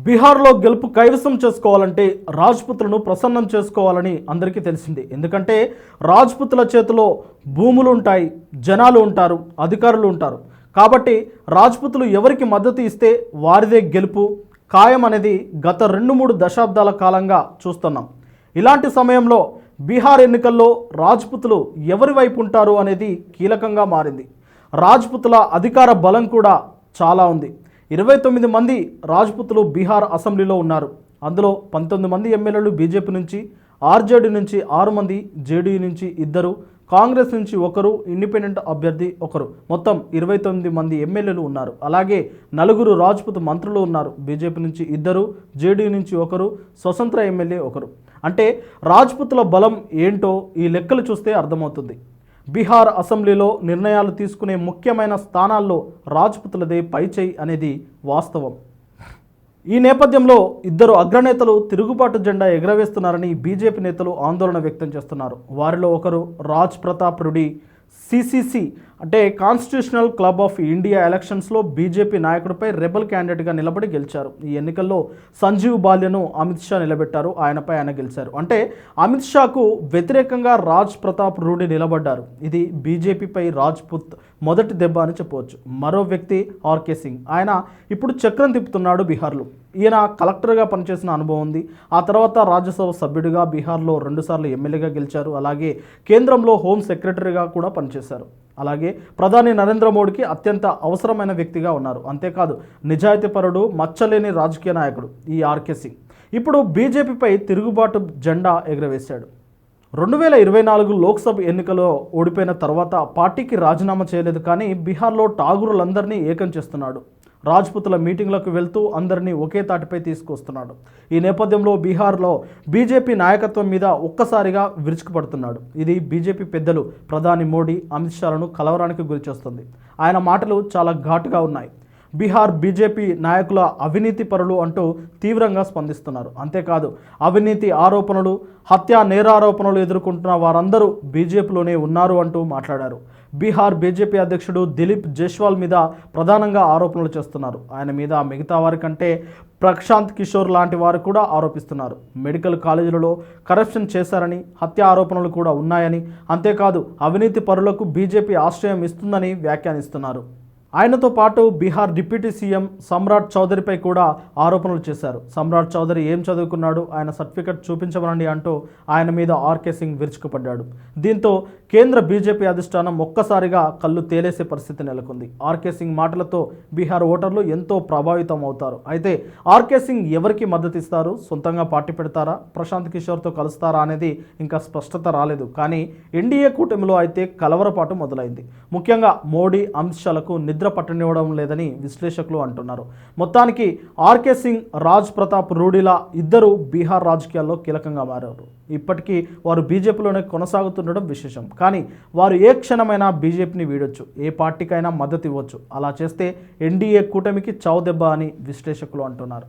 బీహార్లో గెలుపు కైవసం చేసుకోవాలంటే రాజ్పుత్లను ప్రసన్నం చేసుకోవాలని అందరికీ తెలిసింది. ఎందుకంటే రాజ్పుత్ల చేతిలో భూములు ఉంటాయి, జనాలు ఉంటారు, అధికారులు ఉంటారు. కాబట్టి రాజ్పుత్లు ఎవరికి మద్దతు ఇస్తే వారిదే గెలుపు ఖాయం అనేది గత 2-3 దశాబ్దాల కాలంగా చూస్తున్నాం. ఇలాంటి సమయంలో బీహార్ ఎన్నికల్లో రాజ్పుత్లు ఎవరి వైపు ఉంటారు అనేది కీలకంగా మారింది. రాజ్పుత్ల అధికార బలం కూడా చాలా ఉంది. 29 మంది రాజ్పుత్లు బీహార్ అసెంబ్లీలో ఉన్నారు. అందులో 19 మంది ఎమ్మెల్యేలు బీజేపీ నుంచి, ఆర్జేడీ నుంచి 6 మంది, జేడీయూ నుంచి 2, కాంగ్రెస్ నుంచి 1, ఇండిపెండెంట్ అభ్యర్థి 1, మొత్తం 29 మంది ఎమ్మెల్యేలు ఉన్నారు. అలాగే 4 రాజ్పుత్ మంత్రులు ఉన్నారు. బీజేపీ నుంచి 2, జేడీయూ నుంచి 1, స్వతంత్ర ఎమ్మెల్యే 1. అంటే రాజ్పుత్ల బలం ఏంటో ఈ లెక్కలు చూస్తే అర్థమవుతుంది. బీహార్ అసెంబ్లీలో నిర్ణయాలు తీసుకునే ముఖ్యమైన స్థానాల్లో రాజ్పుత్లదే పైచేయి అనేది వాస్తవం. ఈ నేపథ్యంలో 2 అగ్రనేతలు తిరుగుబాటు జెండా ఎగరవేస్తున్నారని బీజేపీ నేతలు ఆందోళన వ్యక్తం చేస్తున్నారు. వారిలో ఒకరు రాజ్ ప్రతాప్ రూడి, సిసిసి అంటే కాన్స్టిట్యూషనల్ క్లబ్ ఆఫ్ ఇండియా ఎలక్షన్స్లో బీజేపీ నాయకుడిపై రెబల్ క్యాండిడేట్గా నిలబడి గెలిచారు. ఈ ఎన్నికల్లో సంజీవ్ బాల్యను అమిత్ షా నిలబెట్టారు. ఆయనపై ఆయన గెలిచారు. అంటే అమిత్ షాకు వ్యతిరేకంగా రాజ్ ప్రతాప్ రూడి నిలబడ్డారు. ఇది బీజేపీపై రాజ్పుత్ మొదటి దెబ్బ అని చెప్పవచ్చు. మరో వ్యక్తి ఆర్కే సింగ్. ఆయన ఇప్పుడు చక్రం తిప్పుతున్నాడు బీహార్లో. ఈయన కలెక్టర్గా పనిచేసిన అనుభవం ఉంది. ఆ తర్వాత రాజ్యసభ సభ్యుడిగా బీహార్లో 2 సార్లు ఎమ్మెల్యేగా గెలిచారు. అలాగే కేంద్రంలో హోం సెక్రటరీగా కూడా పనిచేశారు. అలాగే ప్రధాని నరేంద్ర మోడీకి అత్యంత అవసరమైన వ్యక్తిగా ఉన్నారు. అంతేకాదు నిజాయితీపరుడు, మచ్చలేని రాజకీయ నాయకుడు ఈ ఆర్కే సింగ్. ఇప్పుడు బీజేపీపై తిరుగుబాటు జెండా ఎగురవేశాడు. 2024 లోక్సభ ఎన్నికలో ఓడిపోయిన తర్వాత పార్టీకి రాజీనామా చేయలేదు, కానీ బీహార్లో ఠాగూరులందరినీ ఏకం చేస్తున్నాడు. రాజ్పుత్ల మీటింగ్లకు వెళ్తూ అందరినీ ఒకే తాటిపై తీసుకొస్తున్నాడు. ఈ నేపథ్యంలో బీహార్లో బీజేపీ నాయకత్వం మీద ఒక్కసారిగా విరుచుకుపడుతున్నాడు. ఇది బీజేపీ పెద్దలు ప్రధాని మోడీ, అమిత్ షాలను కలవరానికి గురిచేస్తుంది. ఆయన మాటలు చాలా ఘాటుగా ఉన్నాయి. బీహార్ బీజేపీ నాయకుల అవినీతి పరులు అంటూ తీవ్రంగా స్పందిస్తున్నారు. అంతేకాదు అవినీతి ఆరోపణలు, హత్యా నేరారోపణలు ఎదుర్కొంటున్న వారందరూ బీజేపీలోనే ఉన్నారు అంటూ మాట్లాడారు. బీహార్ బీజేపీ అధ్యక్షుడు దిలీప్ జైస్వాల్ మీద ప్రధానంగా ఆరోపణలు చేస్తున్నారు. ఆయన మీద మిగతా వారి కంటే ప్రశాంత్ కిషోర్ లాంటి వారు కూడా ఆరోపిస్తున్నారు. మెడికల్ కాలేజీలలో కరప్షన్ చేశారని, హత్య ఆరోపణలు కూడా ఉన్నాయని, అంతేకాదు అవినీతి పరులకు బీజేపీ ఆశ్రయం ఇస్తుందని వ్యాఖ్యానిస్తున్నారు. ఆయనతో పాటు బీహార్ డిప్యూటీ సీఎం సమ్రాట్ చౌదరిపై కూడా ఆరోపణలు చేశారు. సమ్రాట్ చౌదరి ఏం చదువుకున్నాడు, ఆయన సర్టిఫికెట్ చూపించమనండి అంటూ ఆయన మీద ఆర్కే సింగ్ విరుచుకుపడ్డాడు. దీంతో కేంద్ర బీజేపీ అధిష్టానం ఒక్కసారిగా కళ్ళు తేలేసే పరిస్థితి నెలకొంది. ఆర్కే సింగ్ మాటలతో బీహార్ ఓటర్లు ఎంతో ప్రభావితం అవుతారు. అయితే ఆర్కే సింగ్ ఎవరికి మద్దతు ఇస్తారు, సొంతంగా పార్టీ పెడతారా, ప్రశాంత్ కిషోర్తో కలుస్తారా అనేది ఇంకా స్పష్టత రాలేదు. కానీ ఎన్డీఏ కూటమిలో అయితే కలవరపాటు మొదలైంది. ముఖ్యంగా మోడీ, అమిత్ షాలకు నిద్ర పట్టనివ్వడం లేదని విశ్లేషకులు అంటున్నారు. మొత్తానికి ఆర్కే సింగ్, రాజ్ ప్రతాప్ రూడిలా 2 బీహార్ రాజకీయాల్లో కీలకంగా మారారు. ఇప్పటికీ వారు బీజేపీలోనే కొనసాగుతుండడం విశేషం. కానీ వారు ఏ క్షణమైనా బీజేపీని వీడొచ్చు, ఏ పార్టీకైనా మద్దతు ఇవ్వచ్చు. అలా చేస్తే ఎన్డీఏ కూటమికి చావు దెబ్బ అని విశ్లేషకులు అంటున్నారు.